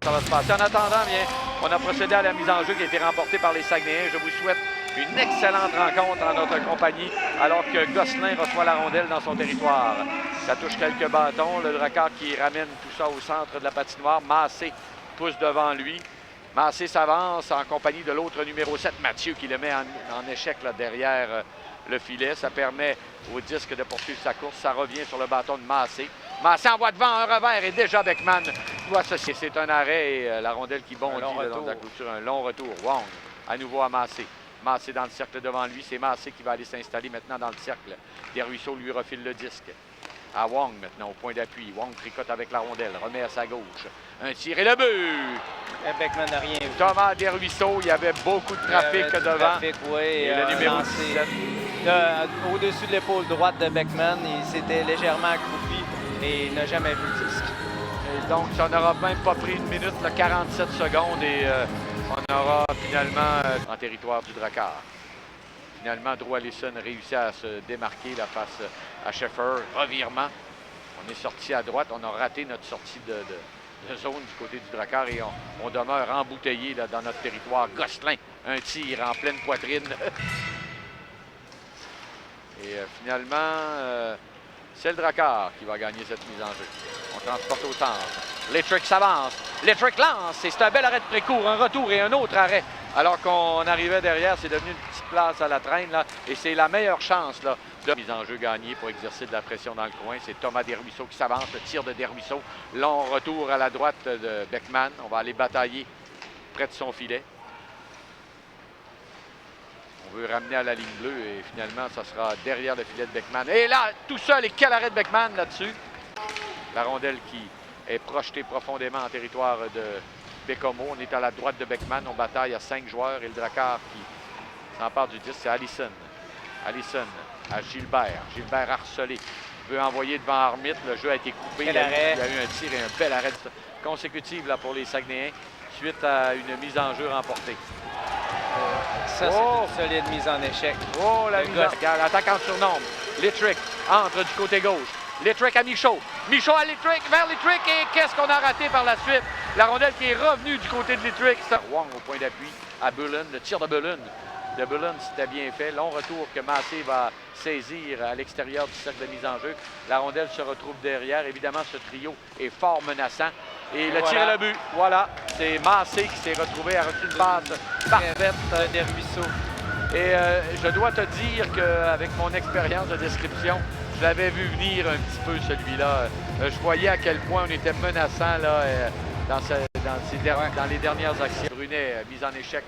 Ça va se passer. En attendant, bien, on a procédé à la mise en jeu qui a été remportée par les Saguenayens. Je vous souhaite une excellente rencontre en notre compagnie alors que Gosselin reçoit la rondelle dans son territoire. Ça touche quelques bâtons. Le Drakkar qui ramène tout ça au centre de la patinoire. Massé pousse devant lui. Massé s'avance en compagnie de l'autre numéro 7, Mathieu, qui le met en échec là, derrière le filet. Ça permet au disque de poursuivre sa course. Ça revient sur le bâton de Massé. Massé envoie devant un revers et déjà Beckman doit associer. C'est un arrêt et la rondelle qui bondit le long de la clôture. Un long retour. Wong à nouveau à Massé. Massé dans le cercle devant lui. C'est Massé qui va aller s'installer maintenant dans le cercle. Desruisseaux lui refile le disque. À Wong maintenant au point d'appui. Wong tricote avec la rondelle. Remet à sa gauche. Un tir et le but! Beckman n'a rien vu. Thomas Desruisseaux, il y avait beaucoup de trafic devant. Trafic, oui, et le numéro 17. Au-dessus de l'épaule droite de Beckman, il s'était légèrement accroupi et il n'a jamais vu le disque. Et donc, ça n'aura même pas pris une minute, là, 47 secondes, et on aura finalement en territoire du Drakkar. Finalement, Drew Allison réussit à se démarquer là, face à Schaeffer. Revirement. On est sorti à droite. On a raté notre sortie de zone du côté du Drakkar et on demeure embouteillé là, dans notre territoire. Gosselin, un tir en pleine poitrine. Et finalement, c'est le Drakkar qui va gagner cette mise en jeu. On transporte au centre. Littrick s'avance. Littrick lance. Et c'est un bel arrêt de précourt. Un retour et un autre arrêt. Alors qu'on arrivait derrière, c'est devenu une petite place à la traîne. Là, et c'est la meilleure chance là, de mise en jeu gagnée pour exercer de la pression dans le coin. C'est Thomas Desruisseaux qui s'avance. Le tir de Desruisseaux. Long retour à la droite de Beckman. On va aller batailler près de son filet. On veut ramener à la ligne bleue et finalement, ça sera derrière le filet de Beckman. Et là, tout seul, et quel arrêt de Beckman là-dessus. La rondelle qui est projetée profondément en territoire de Bécomo. On est à la droite de Beckman. On bataille à 5 joueurs et le Drakkar qui s'empare du disque, c'est Allison. Allison à Gilbert. Gilbert harcelé. Veut envoyer devant Armit. Le jeu a été coupé. Il y a eu un tir et un bel arrêt consécutif là, pour les Saguenayens suite à une mise en jeu remportée. Ça, c'est une solide mise en échec. Oh, la mise en échec. L'attaque en surnombre. Littrick entre du côté gauche. Littrick à Michaud. Michaud à Littrick, vers Littrick. Et qu'est-ce qu'on a raté par la suite? La rondelle qui est revenue du côté de Littrick. Wong au point d'appui à Bullen. Le tir de Bullen. De Bullen, c'était bien fait. Long retour que Massé va saisir à l'extérieur du cercle de mise en jeu. La rondelle se retrouve derrière. Évidemment, ce trio est fort menaçant. Et le tir et le but. Voilà. C'est Massé qui s'est retrouvé à reçu une passe parfaite des Ruisseaux. Et je dois te dire qu'avec mon expérience de description, je l'avais vu venir un petit peu celui-là. Je voyais à quel point on était menaçant là, dans les dernières actions. Brunet, mise en échec.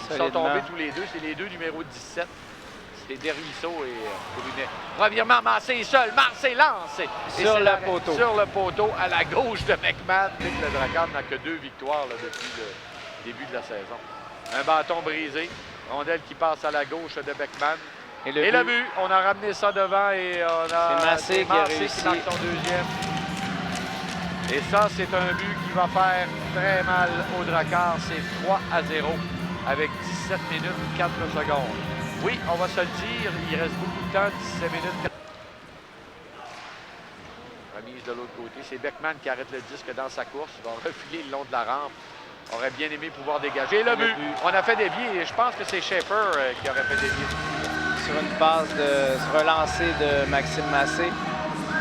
Ils sont tombés tous les deux. C'est les deux numéros 17. C'est Desruisseaux et Brunet. Revirement, Massé est seul. Massé lance. Sur le poteau. Sur le poteau, à la gauche de Beckman. Le Drakkar n'a que 2 victoires là, depuis le début de la saison. Un bâton brisé. Rondelle qui passe à la gauche de Beckman. Et le but, on a ramené ça devant et on a... C'est Massé qui a réussi. Qui marque son deuxième. Et ça, c'est un but qui va faire très mal au Drakkar. C'est 3-0 avec 17 minutes 4 secondes. Oui, on va se le dire, il reste beaucoup de temps, 17 minutes. Remise de l'autre côté. C'est Beckman qui arrête le disque dans sa course. Il va refiler le long de la rampe. On aurait bien aimé pouvoir dégager. Le but, on a fait dévier et je pense que c'est Schaeffer qui aurait fait dévier. Sur une passe sur un lancer de Maxime Massé.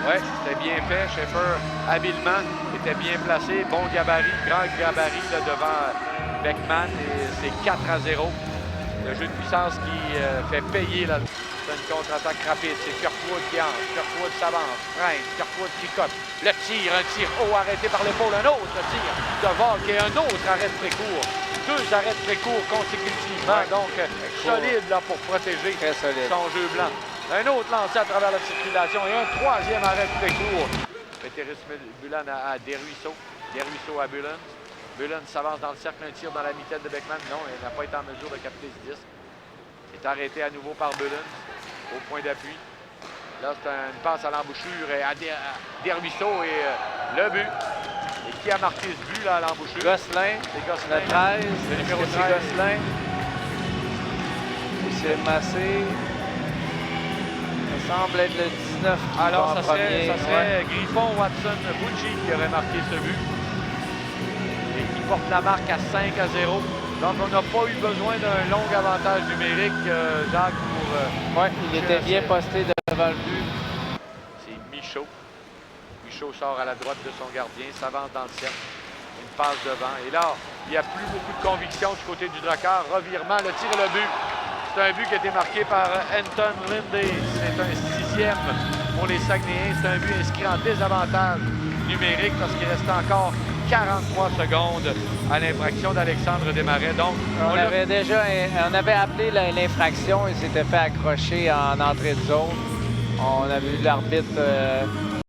Oui, c'était bien fait. Schaeffer, habilement, était bien placé. Bon gabarit, grand gabarit là, devant Beckman. Et c'est 4-0. Le jeu de puissance qui fait payer. Là. C'est une contre-attaque rapide. C'est Turcotte qui entre. Turcotte s'avance, freine. Turcotte tricote. Le tir, un tir haut arrêté par l'épaule. Un autre tir de Volk et un autre arrêt de précourt. 2 arrêts de précourt consécutivement. Ouais. Donc, solide là, pour protéger son jeu blanc. Un autre lancé à travers la circulation et un 3e arrêt de précourt. Péteris Bullen à Desruisseaux. Desruisseaux à Bullen. Bullen s'avance dans le cercle, un tir dans la mitaine de Beckman. Non, il n'a pas été en mesure de capter ce disque. Il est arrêté à nouveau par Bullen au point d'appui. Là, c'est une passe à l'embouchure à Desruisseaux et le but. Et qui a marqué ce but là à l'embouchure? Gosselin. C'est Gosselin. Le 13. Le numéro 13. Gosselin. C'est Massé. Ça semble être le 19 qui Alors, va ça serait Griffon Watson Bucci qui aurait marqué ce but. Et qui porte la marque à 5-0. Donc, on n'a pas eu besoin d'un long avantage numérique, Jacques, pour... Oui, il était bien posté devant le but. C'est Michaud. Michaud sort à la droite de son gardien, s'avance dans le cercle. Une passe devant. Et là, il n'y a plus beaucoup de conviction du côté du Drakkar. Revirement, le tir et le but. C'est un but qui a été marqué par Anton Lindy. C'est un 6e pour les Saguenayens. C'est un but inscrit en désavantage numérique parce qu'il reste encore 43 secondes à l'infraction d'Alexandre Desmarais. Donc, on avait appelé l'infraction. Il s'était fait accrocher en entrée de zone. On avait vu l'arbitre